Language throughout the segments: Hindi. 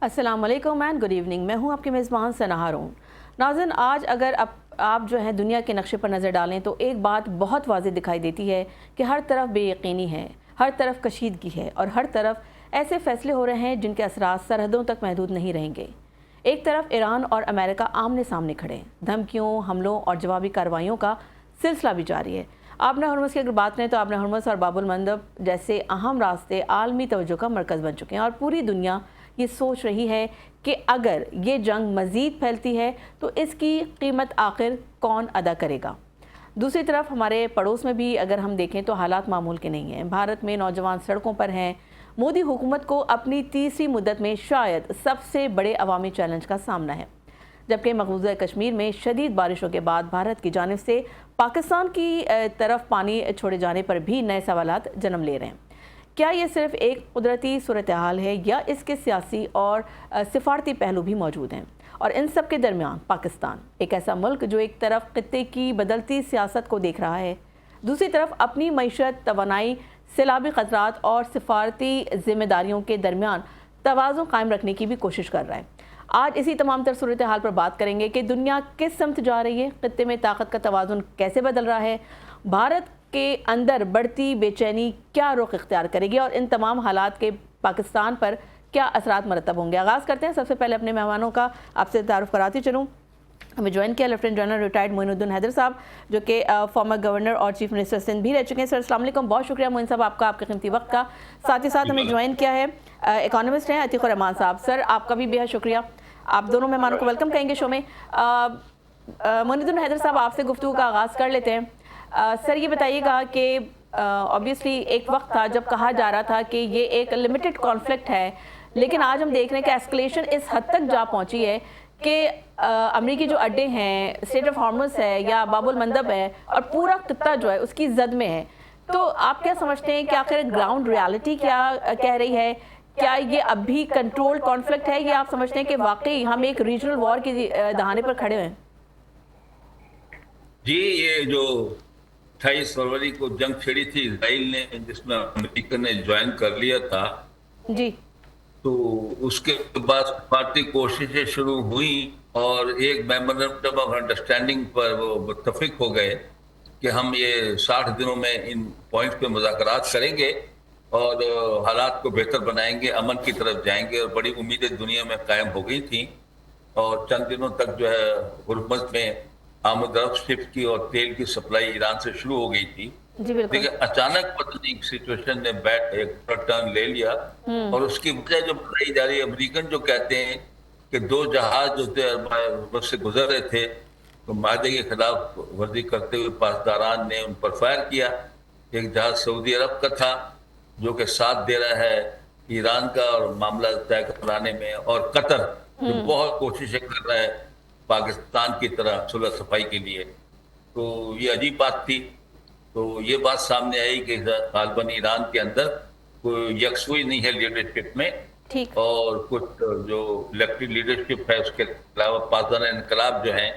अस्सलाम वालेकुम एंड गुड इवनिंग। मैं हूं आपके मेज़बान सना हारून। नाज़रीन, आज अगर आप जो है दुनिया के नक्शे पर नज़र डालें तो एक बात बहुत वाज़ेह दिखाई देती है कि हर तरफ बेयकीनी है, हर तरफ कशीदगी है और हर तरफ ऐसे फैसले हो रहे हैं जिनके असरात सरहदों तक महदूद नहीं रहेंगे। एक तरफ ईरान और अमेरिका आमने सामने खड़े हैं, धमकियों, हमलों और जवाबी कार्रवाइयों का सिलसिला भी जारी है। आबना हरमुज़ की अगर बात करें तो आबना हरमुज़ और बाबुल मंदब जैसे अहम रास्ते आलमी तवज्जो का मरकज़ बन चुके हैं और पूरी दुनिया ये सोच रही है कि अगर ये जंग मज़ीद फैलती है तो इसकी कीमत आखिर कौन अदा करेगा। दूसरी तरफ हमारे पड़ोस में भी अगर हम देखें तो हालात मामूल के नहीं हैं। भारत में नौजवान सड़कों पर हैं। मोदी हुकूमत को अपनी तीसरी मुद्दत में शायद सबसे बड़े अवामी चैलेंज का सामना है, जबकि मकबूजा कश्मीर में शदीद बारिशों के बाद भारत की जानिब से पाकिस्तान की तरफ पानी छोड़े जाने पर भी नए सवालात जन्म ले रहे हैं। क्या ये सिर्फ एक कुदरती सूरत हाल है या इसके सियासी और सिफारती पहलू भी मौजूद हैं? और इन सब के दरमियान पाकिस्तान, एक ऐसा मुल्क जो एक तरफ खित्ते की बदलती सियासत को देख रहा है, दूसरी तरफ अपनी मईशत, तवानाई, सैलाबी खतरात और सिफारती जिम्मेदारियों के दरमियान तवाज़ुन कायम रखने की भी कोशिश कर रहा है। आज इसी तमाम तर सूरत हाल पर बात करेंगे कि दुनिया किस समत जा रही है, खित्ते में ताकत का तवाज़ुन कैसे बदल रहा है, भारत के अंदर बढ़ती बेचैनी क्या रुख इख्तियार करेगी और इन तमाम हालात के पाकिस्तान पर क्या असरात मरतब होंगे। आगाज़ करते हैं सबसे पहले अपने मेहमानों का, आपसे तारुफ कराती चलूँ। हमें ज्वाइन किया lieutenant general retired Moinuddin Haider sahab, जो कि फॉर्मर गवर्नर और चीफ मिनिस्टर सिंध भी रह चुके हैं। सर अस्सलाम वालेकुम, बहुत शुक्रिया मोइन साहब आपका, आपके कीमती वक्त का। साथ ही साथ हमें ज्वाइन किया है इकोनॉमिस्ट हैं अतीक रहमान साहब। सर आपका भी बेहद शुक्रिया। आप दोनों मेहमानों को वेलकम कहेंगे शो में। मोइनुद्दीन हैदर साहब, आपसे गुफ्तगू का आगाज़ कर लेते हैं। सर ये बताइएगा कि ऑब्वियसली एक वक्त था जब कहा जा रहा था कि ये एक लिमिटेड कॉन्फ्लिक्ट है, लेकिन आज हम देख रहे हैं कि एस्केलेशन इस हद तक जा पहुंची है कि अमरीकी जो अड्डे हैं, स्टेट ऑफ हॉर्मुज़ है या बाबुल मंदब है और पूरा खित्ता जो है उसकी जद में है। तो आप क्या समझते हैं कि आखिर ग्राउंड रियलिटी क्या कह रही है? क्या ये अभी कंट्रोल कॉन्फ्लिक्ट है या आप समझते हैं कि वाकई हम एक रीजनल वॉर के दहाने पर खड़े हैं? जी, ये जो 28 फरवरी को जंग छिड़ी थी इसराइल ने, जिसमें अमेरिका ने ज्वाइन कर लिया था जी, तो उसके बाद भारतीय कोशिशें शुरू हुई और एक मेमोरेंडम ऑफ अंडरस्टैंडिंग पर वो मुत्तफिक हो गए कि हम ये 60 दिनों में इन पॉइंट्स पे मुज़ाकरात करेंगे और हालात को बेहतर बनाएंगे, अमन की तरफ जाएंगे। और बड़ी उम्मीदें दुनिया में कायम हो गई थी और चंद दिनों तक जो है हुर्मुज़ में आमद शिप की और तेल की सप्लाई ईरान से शुरू हो गई थी। लेकिन अचानक पता नहीं सिचुएशन ने एक टर्न ले लिया और उसकी वजह जो बताई जा रही है, अमेरिकन जो कहते हैं कि 2 जहाज जो थे से गुजर रहे थे तो मादे के खिलाफ वर्जी करते हुए पासदारान ने उन पर फायर किया। एक जहाज सऊदी अरब का था जो कि साथ दे रहा है ईरान का और मामला तय कराने में, और कतर जो बहुत कोशिशें कर रहा है पाकिस्तान की तरह सुलह सफाई के लिए। तो ये अजीब बात थी। तो ये बात सामने आई कि गालबन ईरान के अंदर कोई यकसुई नहीं है लीडरशिप में, और कुछ जो इलेक्टेड लीडरशिप है उसके अलावा पासदार इनकलाब जो है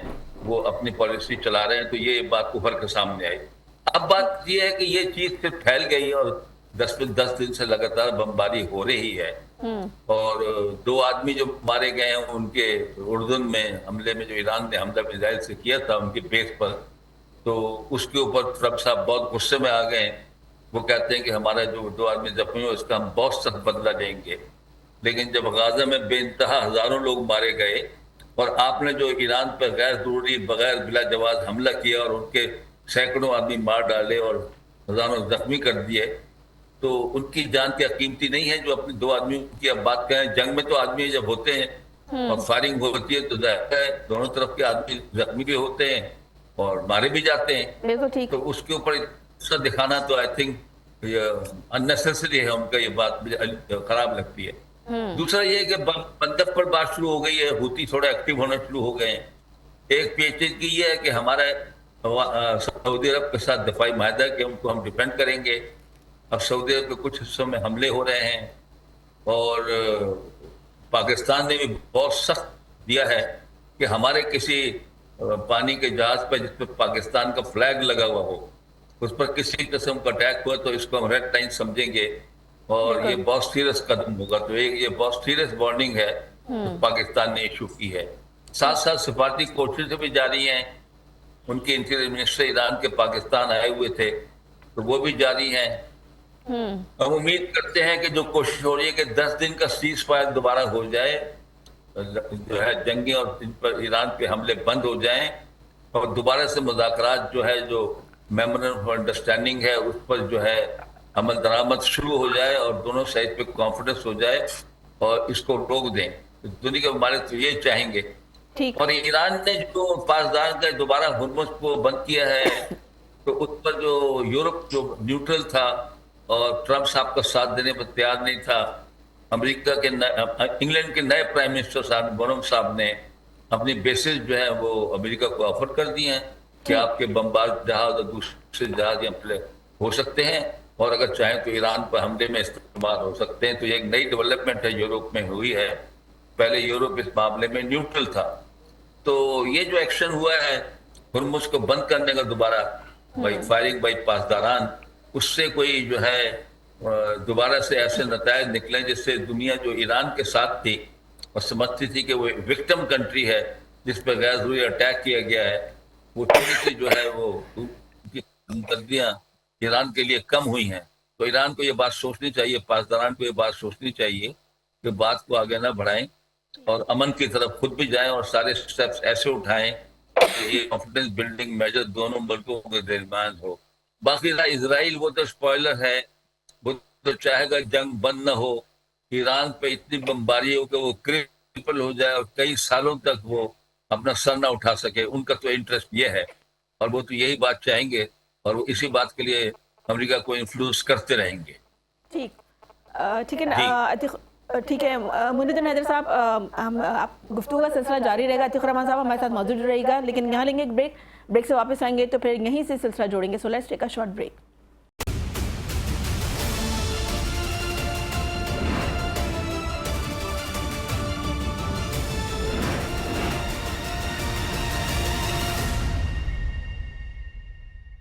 वो अपनी पॉलिसी चला रहे हैं। तो ये बात उभर के सामने आई। अब बात ये है कि ये चीज सिर्फ फैल गई और 10 दिन से लगातार बमबारी हो रही है और 2 आदमी जो मारे गए हैं उनके उर्दुन में हमले में, जो ईरान ने हमला मिसाइल से किया था उनके बेस पर, तो उसके ऊपर ट्रम्प साहब बहुत गुस्से में आ गए। वो कहते हैं कि हमारा जो 2 आदमी जख्मी हो उसका हम बहुत सख्त बदला लेंगे। लेकिन जब गाजा में बेइंतहा हजारों लोग मारे गए और आपने जो ईरान पर गैर जरूरी बगैर बिला जवाब हमला किया और उनके सैकड़ों आदमी मार डाले और हजारों जख्मी कर दिए, तो उनकी जान क्या कीमती नहीं है जो अपने 2 आदमी की अब बात करें। जंग में तो आदमी जब होते हैं और फायरिंग होती है तो जाहिर है दोनों तरफ के आदमी जख्मी भी होते हैं और मारे भी जाते हैं। बिल्कुल ठीक। तो उसके ऊपर गुस्सा दिखाना तो आई थिंक अननेसेसरी है, उनका ये बात मुझे खराब लगती है। दूसरा ये है कि मंदब पर बात शुरू हो गई है, हुती थोड़ा एक्टिव होना शुरू हो गए हैं। एक पेचीदगी ये है कि हमारा सऊदी अरब के साथ दफाई माहिदा कि उनको हम डिफेंड करेंगे। अब सऊदी अरब के कुछ हिस्सों में हमले हो रहे हैं और पाकिस्तान ने भी बहुत सख्त दिया है कि हमारे किसी पानी के जहाज पर जिस पर पाकिस्तान का फ्लैग लगा हुआ हो उस पर किसी किस्म का अटैक हुआ तो इसको हम रेड लाइन समझेंगे और ये बहुत सीरियस कदम होगा। तो एक ये बहुत सीरियस वार्निंग है तो पाकिस्तान ने इशू की है। साथ साथ सिफारती कोशिशें भी जारी हैं। उनके इंटीरियर मिनिस्टर ईरान के पाकिस्तान आए हुए थे, तो वो भी जारी हैं। हम उम्मीद करते हैं कि जो कोशिश हो रही है कि 10 दिन का सीज फायर दोबारा हो जाए, जो है जंगी और इन पर ईरान पे हमले बंद हो जाएं और दोबारा से मुज़ाकरात जो है, जो मेमोरेंडम ऑफ अंडरस्टैंडिंग है, उस पर जो है अमल दरामद शुरू हो जाए और दोनों साइड पे कॉन्फिडेंस हो जाए और इसको रोक दें। तो दुनिया के ममालिक तो ये चाहेंगे। ठीक। और ईरान ने जो पासदार का दोबारा हुर्मुज़ को बंद किया है, तो उस पर जो यूरोप जो न्यूट्रल था और ट्रंप साहब का साथ देने पर तैयार नहीं था, अमेरिका के इंग्लैंड के नए प्राइम मिनिस्टर साहब बोनम साहब ने अपनी बेसिस जो है वो अमेरिका को ऑफर कर दिए हैं कि आपके बमबाज जहाज और दूसरे जहाज यहाँ पे हो सकते हैं और अगर चाहें तो ईरान पर हमले में इस्तेमाल हो सकते हैं। तो ये एक नई डेवलपमेंट है, यूरोप में हुई है। पहले यूरोप इस मामले में न्यूट्रल था। तो ये जो एक्शन हुआ है हुर्मुज़ को बंद करने का दोबारा बाई फायरिंग बाई पासदारान, उससे कोई जो है दोबारा से ऐसे नतायज निकले जिससे दुनिया जो ईरान के साथ थी और समझती थी कि वो विक्टिम कंट्री है जिस पर गैर जरूरी अटैक किया गया है, वो थोड़ी सी जो है वो हमदर्दियाँ ईरान के लिए कम हुई हैं। तो ईरान को ये बात सोचनी चाहिए, पासदारान को ये बात सोचनी चाहिए कि बात को आगे ना बढ़ाएं और अमन की तरफ खुद भी जाएं और सारे स्टेप्स ऐसे उठाएं कि ये कॉन्फिडेंस बिल्डिंग मेजर दोनों मुल्कों के दरमियान हो। बाकी रहा इजराइल, वो तो स्पॉइलर है, वो तो चाहेगा जंग बंद न हो, ईरान पे इतनी बमबारी हो कि वो क्रिपल हो जाए और कई सालों तक वो अपना सर ना उठा सके। उनका तो इंटरेस्ट ये है और वो तो यही बात चाहेंगे और वो इसी बात के लिए अमेरिका को इन्फ्लुएंस करते रहेंगे। ठीक। ठीक है। ठीक है मुनीरुद्दीन हैदर साहब, हम आप गुफ्तगू का सिलसिला जारी रहेगा। अतीक रहमान साहब हमारे साथ मौजूद रहेगा, लेकिन यहाँ लेंगे एक ब्रेक से वापस आएंगे तो फिर यहीं से सिलसिला जोड़ेंगे। So let's take a short break.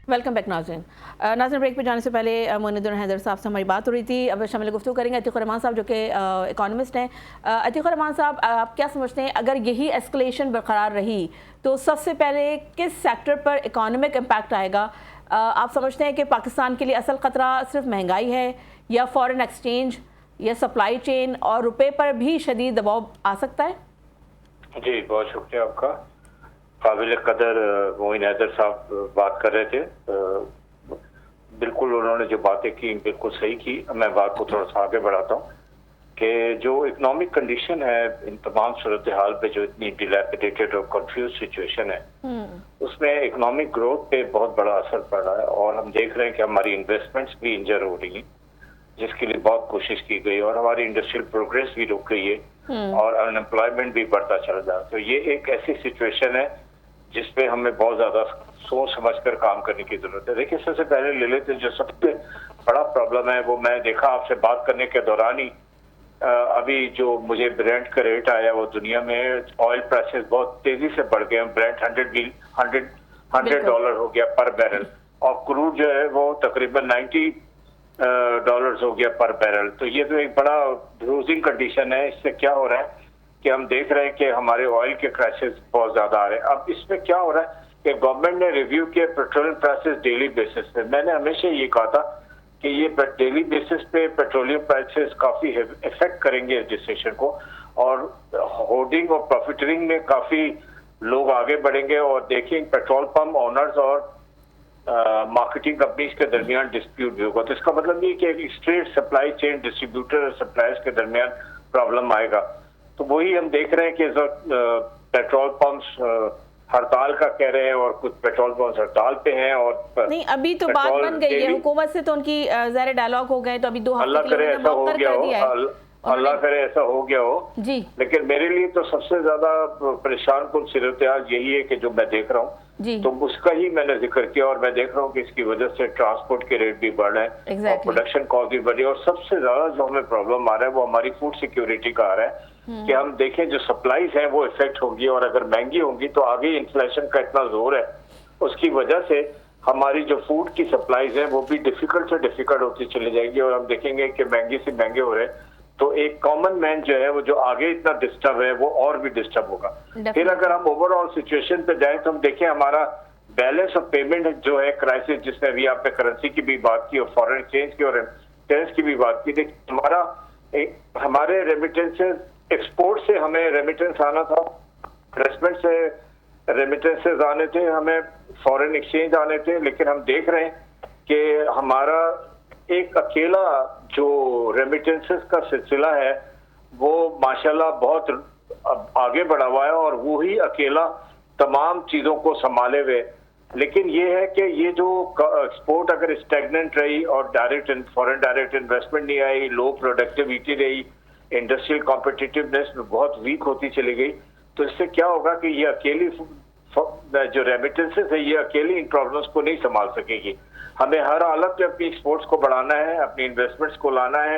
Welcome back नाज़रीन। नाज़रीन, ब्रेक पे जाने से पहले मुनीरुद्दीन हैदर साहब से हमारी बात हो रही थी। अब शामिल गुफ्तगू करेंगे अतीक रहमान साहब जो कि इकोनॉमिस्ट हैं। अतीक रहमान साहब, आप क्या समझते हैं अगर यही एस्केलेशन बरकरार रही तो सबसे पहले किस सेक्टर पर इकोनॉमिक इम्पैक्ट आएगा? आप समझते हैं कि पाकिस्तान के लिए असल ख़तरा सिर्फ महंगाई है या फ़ॉरेन एक्सचेंज या सप्लाई चेन और रुपये पर भी शदीद दबाव आ सकता है? जी, बहुत शुक्रिया आपका। काबिल कदर मोइन हैदर साहब बात कर रहे थे। बिल्कुल उन्होंने जो बातें की बिल्कुल सही की। मैं बात को थोड़ा सा आगे बढ़ाता हूँ कि जो इकोनॉमिक कंडीशन है इन तमाम सूरत हाल पे, जो इतनी डिलैपिडेटेड और कंफ्यूज सिचुएशन है, उसमें इकोनॉमिक ग्रोथ पे बहुत बड़ा असर पड़ रहा है और हम देख रहे हैं कि हमारी इन्वेस्टमेंट्स भी इंजर हो रही हैं, जिसके लिए बहुत कोशिश की गई और हमारी इंडस्ट्रियल प्रोग्रेस भी रुक गई है और अनएम्प्लॉयमेंट भी बढ़ता चल रहा है। तो ये एक ऐसी सिचुएशन है जिसपे हमें बहुत ज्यादा सोच समझकर काम करने की जरूरत है। देखिए, सबसे पहले ले लेते जो सबसे बड़ा प्रॉब्लम है वो मैं देखा आपसे बात करने के दौरान ही, अभी जो मुझे ब्रेंट का रेट आया वो दुनिया में ऑयल प्राइसेस बहुत तेजी से बढ़ गए। ब्रेंट $100 हो गया पर बैरल और क्रूड जो है वो तकरीबन $90 हो गया पर बैरल। तो ये तो एक बड़ा लूजिंग कंडीशन है। इससे क्या हो रहा है कि हम देख रहे हैं कि हमारे ऑयल के क्राइसिस बहुत ज्यादा आ रहे हैं। अब इसमें क्या हो रहा है कि गवर्नमेंट ने रिव्यू किया पेट्रोलियम प्राइसेस डेली बेसिस पे। मैंने हमेशा ये कहा था कि ये डेली बेसिस पे पेट्रोलियम प्राइसेस काफी इफेक्ट करेंगे डिसीजन को और होर्डिंग और प्रॉफिटरिंग में काफी लोग आगे बढ़ेंगे और देखेंगे पेट्रोल पंप ओनर्स और मार्केटिंग कंपनीज के दरमियान डिस्प्यूट भी होगा। तो इसका मतलब ये कि एक स्ट्रेट सप्लाई चेन डिस्ट्रीब्यूटर और सप्लायर्स के दरमियान प्रॉब्लम आएगा। तो वही हम देख रहे हैं कि पेट्रोल पंप्स हड़ताल का कह रहे हैं और कुछ पेट्रोल पंप्स हड़ताल पे हैं और नहीं, अभी तो बात बन गई है हुकूमत से, तो उनकी ज़ाहिर डायलॉग हो गए, तो अभी 2 हफ्ते अल्लाह करे ऐसा हो गया हो, अल्लाह करे ऐसा हो गया हो जी। लेकिन मेरे लिए तो सबसे ज्यादा परेशान कुल सूरत-ए-हाल यही है कि जो मैं देख रहा हूँ तो उसका ही मैंने जिक्र किया और मैं देख रहा हूँ कि इसकी वजह से ट्रांसपोर्ट के रेट भी बढ़ रहे हैं और प्रोडक्शन कॉस्ट भी बढ़ी है और सबसे ज्यादा जो हमें प्रॉब्लम आ रहा है वो हमारी फूड सिक्योरिटी का आ रहा है कि हम देखें जो सप्लाईज हैं वो इफेक्ट होगी और अगर महंगी होंगी तो आगे इन्फ्लेशन का इतना जोर है, उसकी वजह से हमारी जो फूड की सप्लाईज हैं वो भी डिफिकल्ट से डिफिकल्ट होती चली जाएगी और हम देखेंगे कि महंगी से महंगे हो रहे हैं। तो एक कॉमन मैन जो है वो जो आगे इतना डिस्टर्ब है वो और भी डिस्टर्ब होगा। फिर अगर हम ओवरऑल सिचुएशन पे जाएं तो हम देखें हमारा बैलेंस ऑफ पेमेंट जो है क्राइसिस, जिसमें अभी आपने करेंसी की भी बात की और फॉरेन एक्सचेंज की और रेमिटेंस की भी बात की, देखिए हमारे रेमिटेंसेस, एक्सपोर्ट से हमें रेमिटेंस आना था, इन्वेस्टमेंट से रेमिटेंसेस आने थे, हमें फॉरेन एक्सचेंज आने थे, लेकिन हम देख रहे हैं कि हमारा एक अकेला जो रेमिटेंसेस का सिलसिला है वो माशाल्लाह बहुत आगे बढ़ा हुआ है और वो ही अकेला तमाम चीज़ों को संभाले हुए। लेकिन ये है कि ये जो एक्सपोर्ट अगर स्टैग्नेंट रही और फॉरेन डायरेक्ट इन्वेस्टमेंट नहीं आई, लो प्रोडक्टिविटी रही, इंडस्ट्रियल कॉम्पिटिटिवनेस बहुत वीक होती चली गई, तो इससे क्या होगा कि ये अकेली जो रेमिटेंसेस है ये अकेली इन प्रॉब्लम्स को नहीं संभाल सकेगी। हमें हर हालत में अपनी एक्सपोर्ट्स को बढ़ाना है, अपनी इन्वेस्टमेंट्स को लाना है,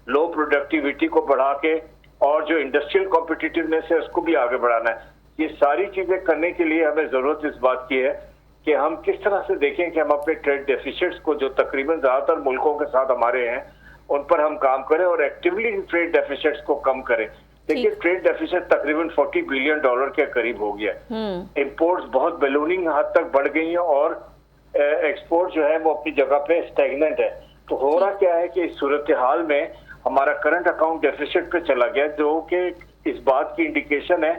लो प्रोडक्टिविटी को बढ़ा के, और जो इंडस्ट्रियल कॉम्पिटिटिवनेस है उसको भी आगे बढ़ाना है। ये सारी चीजें करने के लिए हमें जरूरत इस बात की है कि हम किस तरह से देखें कि हम अपने ट्रेड डेफिसिट्स को, जो तकरीबन ज्यादातर मुल्कों के साथ हमारे हैं, उन पर हम काम करें और एक्टिवली ट्रेड डेफिसिट्स को कम करें। देखिए ट्रेड डेफिसिट तकरीबन $40 बिलियन के करीब हो गया है। इंपोर्ट्स बहुत बैलूनिंग हद तक बढ़ गई हैं और एक्सपोर्ट जो है वो अपनी जगह पे स्टैग्नेंट है। तो हो रहा क्या है कि इस सूरत हाल में हमारा करंट अकाउंट डेफिसिट पे चला गया, जो कि इस बात की इंडिकेशन है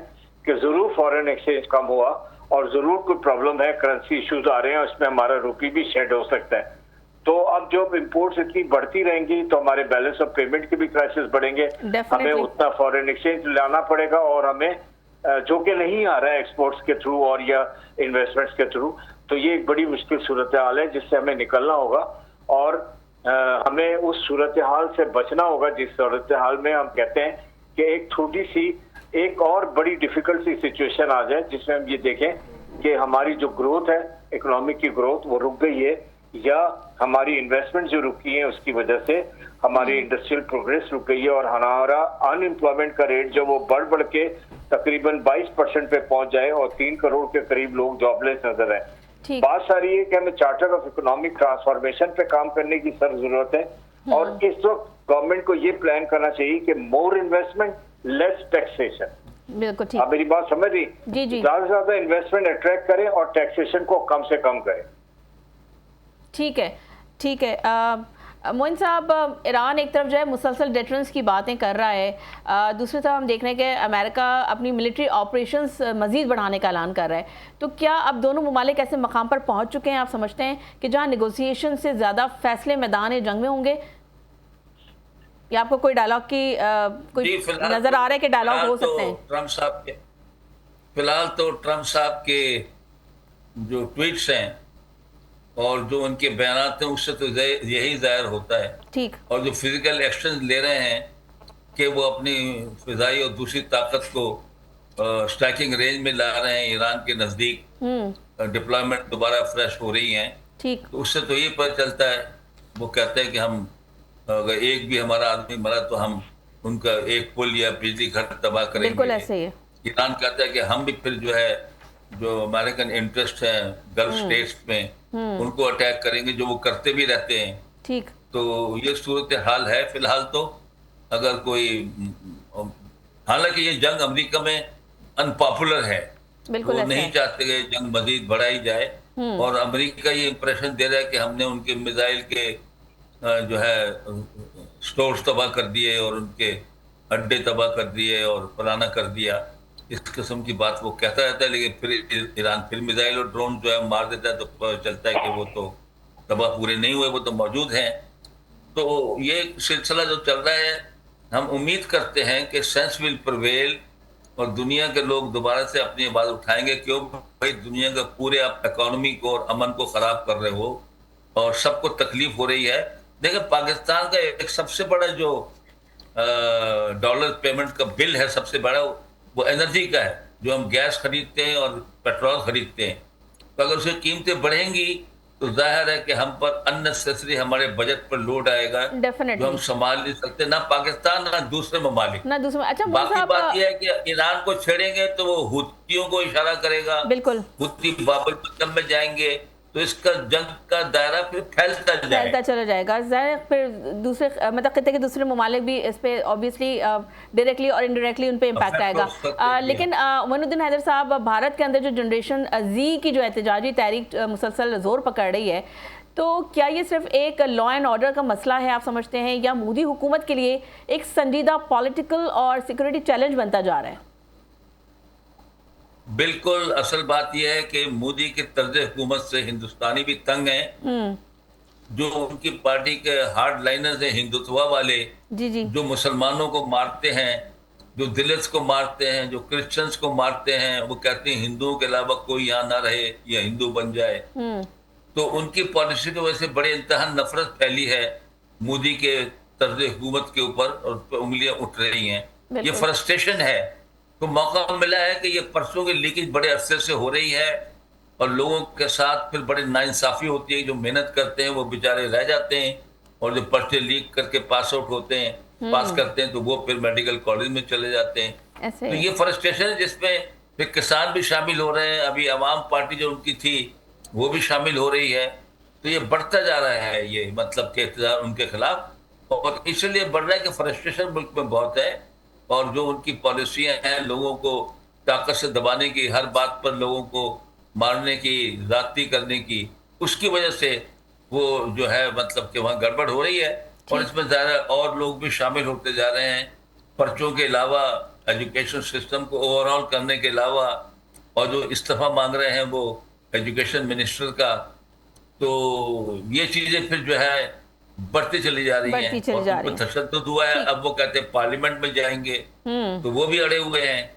कि जरूर फॉरेन एक्सचेंज कम हुआ और जरूर कोई प्रॉब्लम है, करेंसी इश्यूज आ रहे हैं, उसमें हमारा रुपी भी शेड हो सकता है। तो अब जब इंपोर्ट्स इतनी बढ़ती रहेंगी तो हमारे बैलेंस ऑफ पेमेंट के भी क्राइसिस बढ़ेंगे, हमें उतना फॉरेन एक्सचेंज लाना पड़ेगा और हमें जो कि नहीं आ रहा है एक्सपोर्ट्स के थ्रू और या इन्वेस्टमेंट्स के थ्रू। तो ये एक बड़ी मुश्किल सूरत हाल है जिससे हमें निकलना होगा और हमें उस सूरत हाल से बचना होगा जिस सूरत हाल में हम कहते हैं कि एक थोड़ी सी एक और बड़ी डिफिकल्ट सी सिचुएशन आ जाए, जिसमें हम ये देखें कि हमारी जो ग्रोथ है, इकोनॉमिक की ग्रोथ वो रुक गई है, या हमारी इन्वेस्टमेंट जो रुकी है उसकी वजह से हमारी इंडस्ट्रियल प्रोग्रेस रुक गई है और हमारा अनएम्प्लॉयमेंट का रेट जो वो बढ़ बढ़ के तकरीबन 22% पे पहुंच जाए और 3 करोड़ के करीब लोग जॉबलेस नजर है। बात सारी है कि हमें चार्टर ऑफ इकोनॉमिक ट्रांसफॉर्मेशन पे काम करने की सख्त जरूरत है और इस वक्त गवर्नमेंट को ये प्लान करना चाहिए कि मोर इन्वेस्टमेंट लेस टैक्सेशन। बिल्कुल ठीक। आप मेरी बात समझ रही? जी जी। ज्यादा से ज्यादा इन्वेस्टमेंट अट्रैक्ट करें और टैक्सेशन को कम से कम करें। ठीक है, ठीक है। मोइन साहब, ईरान एक तरफ जो है मुसलसल डिटरेंस की बातें कर रहा है, दूसरी तरफ हम देख रहे हैं कि अमेरिका अपनी मिलिट्री ऑपरेशंस मज़ीद बढ़ाने का ऐलान कर रहा है। तो क्या अब दोनों ममालिक ऐसे मकाम पर पहुंच चुके हैं, आप समझते हैं कि जहां नेगोशिएशन से ज़्यादा फैसले मैदान जंग में होंगे, या आपको कोई डायलॉग की कोई नज़र आ रहा है कि डायलॉग हो सकते हैं? ट्रम्प साहब के फिलहाल तो ट्रम्प साहब के जो ट्वीट्स हैं और जो उनके बयानात हैं उससे तो यही जाहिर होता है। ठीक। और जो फिजिकल एक्शन ले रहे हैं कि वो अपनी फिजाई और दूसरी ताकत को स्ट्राइकिंग रेंज में ला रहे हैं, ईरान के नजदीक डिप्लॉयमेंट दोबारा फ्रेश हो रही हैं। ठीक। तो उससे तो ये पता चलता है, वो कहते हैं कि हम अगर एक भी हमारा आदमी मरा तो हम उनका एक पुल या बिजली घर तबाह करेंगे। बिल्कुल ऐसे ही है। ईरान कहता है कि हम भी फिर जो है जो अमेरिकन इंटरेस्ट है गल्फ स्टेट्स में उनको अटैक करेंगे, जो वो करते भी रहते हैं। ठीक। तो ये सूरत हाल है फिलहाल। तो अगर कोई, हालांकि ये जंग अमेरिका में अनपॉपुलर है, वो नहीं चाहते कि जंग मजीद बढ़ाई जाए और अमेरिका ये इंप्रेशन दे रहा है कि हमने उनके मिसाइल के जो है स्टोर्स तबाह कर दिए और उनके अड्डे तबाह कर दिए और फलाना कर दिया, इस किस्म की बात वो कहता रहता है। लेकिन फिर ईरान फिर मिसाइल और ड्रोन जो है मार देता है, तो पता चलता है कि वो तो तबाह पूरे नहीं हुए, वो तो मौजूद हैं। तो ये सिलसिला जो चल रहा है, हम उम्मीद करते हैं कि सेंस विल प्रिवेल और दुनिया के लोग दोबारा से अपनी आवाज़ उठाएंगे। क्यों भाई, दुनिया का पूरे आप इकोनॉमी को और अमन को ख़राब कर रहे हो और सबको तकलीफ हो रही है। देखिए पाकिस्तान का एक सबसे बड़ा जो डॉलर पेमेंट का बिल है, सबसे बड़ा वो एनर्जी का है, जो हम गैस खरीदते हैं और पेट्रोल खरीदते हैं। तो अगर उसकी कीमतें बढ़ेंगी तो जाहिर है कि हम पर अननेसेसरी हमारे बजट पर लोड आएगा, जो हम संभाल नहीं सकते, ना पाकिस्तान ना दूसरे ममालिक ना दूसरे। अच्छा, बाकी बात यह है कि ईरान को छेड़ेंगे तो वो हुतियों को इशारा करेगा। बिल्कुल। हुती बाबल मतलब में जाएंगे तो इसका जंग का दायरा फिर फैलता फैलता चला जाएगा। ज़ाहिर फिर दूसरे मतलब खत्ते के दूसरे ममालिक भी इस पे ऑब्वियसली डायरेक्टली और इनडायरेक्टली उन पे इम्पैक्ट आएगा। लेकिन मोइनुद्दीन हैदर साहब, भारत के अंदर जो जनरेशन जी की जो एहतजाजी तहरीक मुसलसल जोर पकड़ रही है, तो क्या ये सिर्फ एक लॉ एंड ऑर्डर का मसला है आप समझते हैं, या मोदी हुकूमत के लिए एक संजीदा पॉलिटिकल और सिक्योरिटी चैलेंज बनता जा रहा है? बिल्कुल, असल बात यह है कि मोदी के तर्ज हुकूमत से हिंदुस्तानी भी तंग हैं। जो उनकी पार्टी के हार्ड लाइनर्स हैं, हिंदुत्व वाले, जी जो मुसलमानों को मारते हैं, जो दलित्स को मारते हैं, जो क्रिश्चियंस को मारते हैं, वो कहते हैं हिंदुओं के अलावा कोई यहाँ ना रहे या हिंदू बन जाए। तो उनकी पॉलिसी की वजह से बड़े इंतहा नफरत फैली है मोदी के तर्ज हुकूमत के ऊपर, और उंगलियां उठ रही हैं। ये फ्रस्ट्रेशन है। तो मौका मिला है कि ये परसों की लीकेज बड़े अरसे से हो रही है, और लोगों के साथ फिर बड़ी नाइंसाफी होती है। जो मेहनत करते हैं वो बेचारे रह जाते हैं, और जो पर्चे लीक करके पास आउट होते हैं, पास करते हैं, तो वो फिर मेडिकल कॉलेज में चले जाते हैं। तो ये फ्रस्ट्रेशन है जिसमें फिर किसान भी शामिल हो रहे हैं। अभी अवाम पार्टी जो उनकी थी वो भी शामिल हो रही है। तो ये बढ़ता जा रहा है, ये मतलब के इक़्तिदार उनके खिलाफ, और इसलिए बढ़ रहा है कि फ्रस्ट्रेशन मुल्क में बहुत है। और जो उनकी पॉलिसियां हैं लोगों को ताकत से दबाने की, हर बात पर लोगों को मारने की, जाती करने की, उसकी वजह से वो जो है मतलब कि वहाँ गड़बड़ हो रही है। और इसमें ज़्यादा और लोग भी शामिल होते जा रहे हैं। पर्चों के अलावा एजुकेशन सिस्टम को ओवरऑल करने के अलावा, और जो इस्तीफा मांग रहे हैं वो एजुकेशन मिनिस्टर का, तो ये चीज़ें फिर जो है बढ़ती चली जा रही हैं। और तशद्दुद हुआ है। अब वो कहते हैं पार्लियामेंट में जाएंगे, तो वो भी अड़े हुए हैं।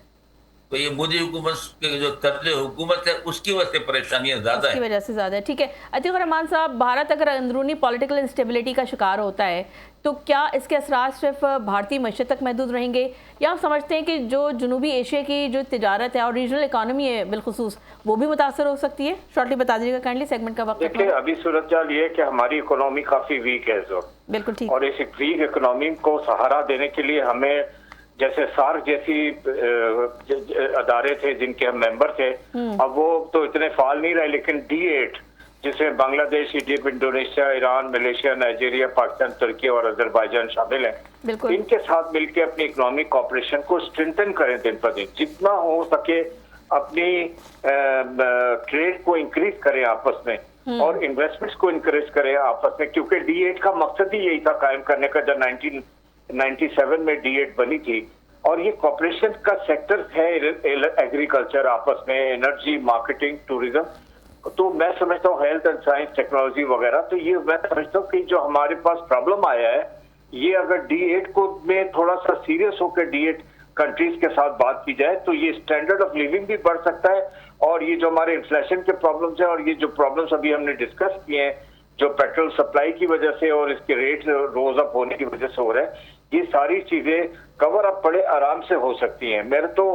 तो ये मोदी हुकूमत के जो तर्ज हुकूमत है उसकी वजह से परेशानियां ज्यादा है, उसकी वजह से ज्यादा है। ठीक है अतीक रहमान साहब, भारत अगर अंदरूनी पॉलिटिकल इंस्टेबिलिटी का शिकार होता है तो क्या इसके असरात सिर्फ भारतीय मईशत तक महदूद रहेंगे, या आप समझते हैं कि जो जनूबी एशिया की जो तिजारत है और रीजनल इकानमी है बिलखुसूस, वो भी मुतासर हो सकती है? शॉर्टली बता दीजिएगा काइंडली, सेगमेंट का वक्त। देखिए अभी सूरत चाल ये है कि हमारी इकोनॉमी काफी वीक है इस वक्त। बिल्कुल ठीक। और इस वीक इकोनॉमी को सहारा देने के लिए हमें, जैसे सार्क जैसी अदारे थे जिनके हम मेंबर थे, अब वो तो इतने फाल नहीं रहे, लेकिन D8 जिसमें Bangladesh, Egypt, Indonesia, Iran, Malaysia, Nigeria, Pakistan, तुर्की और अजरबैजान शामिल हैं। इनके साथ मिलकर अपनी इकोनॉमिक कॉपरेशन को स्ट्रेंथन करें दिन पर दिन, जितना हो सके अपनी ट्रेड को इंक्रीज करें आपस में, और इन्वेस्टमेंट्स को इंकरेज करें आपस में, क्योंकि D8 का मकसद ही यही था कायम करने का, जब 1997 में D8 बनी थी। और ये कॉपरेशन का सेक्टर है, एग्रीकल्चर आपस में, एनर्जी, मार्केटिंग, टूरिज्म, तो मैं समझता हूँ हेल्थ एंड साइंस, टेक्नोलॉजी वगैरह। तो ये मैं समझता हूँ कि जो हमारे पास प्रॉब्लम आया है, ये अगर D8 को में थोड़ा सा सीरियस होकर D8 कंट्रीज के साथ बात की जाए तो ये स्टैंडर्ड ऑफ लिविंग भी बढ़ सकता है। और ये जो हमारे इन्फ्लेशन के प्रॉब्लम्स हैं, और ये जो प्रॉब्लम्स अभी हमने डिस्कस किए हैं, जो पेट्रोल सप्लाई की वजह से और इसके रेट रोज अप होने की वजह से हो रहा है, ये सारी चीजें कवर अप बड़े आराम से हो सकती हैं। मेरे तो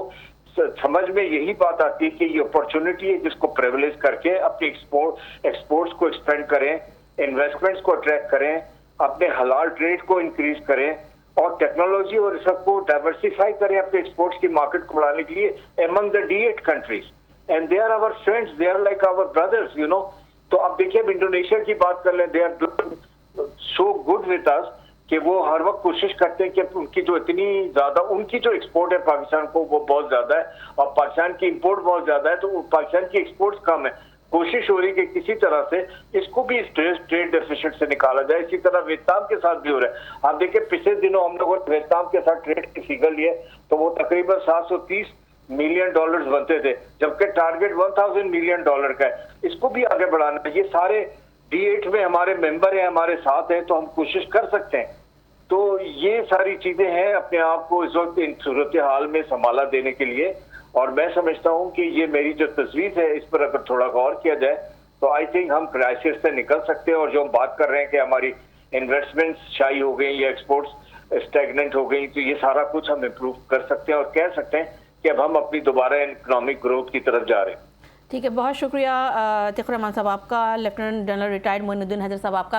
समझ में यही बात आती है कि ये अपॉर्चुनिटी है जिसको प्रिविलेज करके अपनी एक्सपोर्ट्स को एक्सपेंड करें, इन्वेस्टमेंट्स को अट्रैक्ट करें, अपने हलाल ट्रेड को इंक्रीज करें, और टेक्नोलॉजी और सबको डाइवर्सिफाई करें अपने एक्सपोर्ट्स की मार्केट को बढ़ाने के लिए among the D8 countries, and they are our friends, they are like our brothers, you know। तो अब देखिए अब इंडोनेशिया की बात कर लें, they are doing so good with us कि वो हर वक्त कोशिश करते हैं कि उनकी जो इतनी ज्यादा, उनकी जो एक्सपोर्ट है पाकिस्तान को वो बहुत ज्यादा है, और पाकिस्तान की इंपोर्ट बहुत ज्यादा है, तो पाकिस्तान की एक्सपोर्ट्स कम है। कोशिश हो रही है कि किसी तरह से इसको भी ट्रेड डेफिसिट से निकाला जाए। इसी तरह वियतनाम के साथ भी हो रहा है। आप देखिए पिछले दिनों हम लोगों ने वियतनाम के साथ ट्रेड की फिगर लिए तो वो तकरीबन $730 मिलियन बनते थे, जबकि टारगेट $1000 मिलियन का है। इसको भी आगे बढ़ाना है। ये सारे D8 में हमारे मेंबर हैं, हमारे साथ हैं, तो हम कोशिश कर सकते हैं। तो ये सारी चीजें हैं अपने आप को इस वक्त इन सूरत हाल में संभाला देने के लिए। और मैं समझता हूं कि ये मेरी जो तस्वीर है, इस पर अगर थोड़ा गौर किया जाए तो आई थिंक हम क्राइसिस से निकल सकते हैं। और जो हम बात कर रहे हैं कि हमारी इन्वेस्टमेंट्स शाई हो गई या एक्सपोर्ट्स स्टैग्नेंट हो गई, तो ये सारा कुछ हम इम्प्रूव कर सकते हैं और कह सकते हैं कि अब हम अपनी दोबारा इकोनॉमिक ग्रोथ की तरफ जा रहे हैं। ठीक है, बहुत शुक्रिया अतीक रहमान साहब आपका, lieutenant general retired Moinuddin Haider sahab आपका।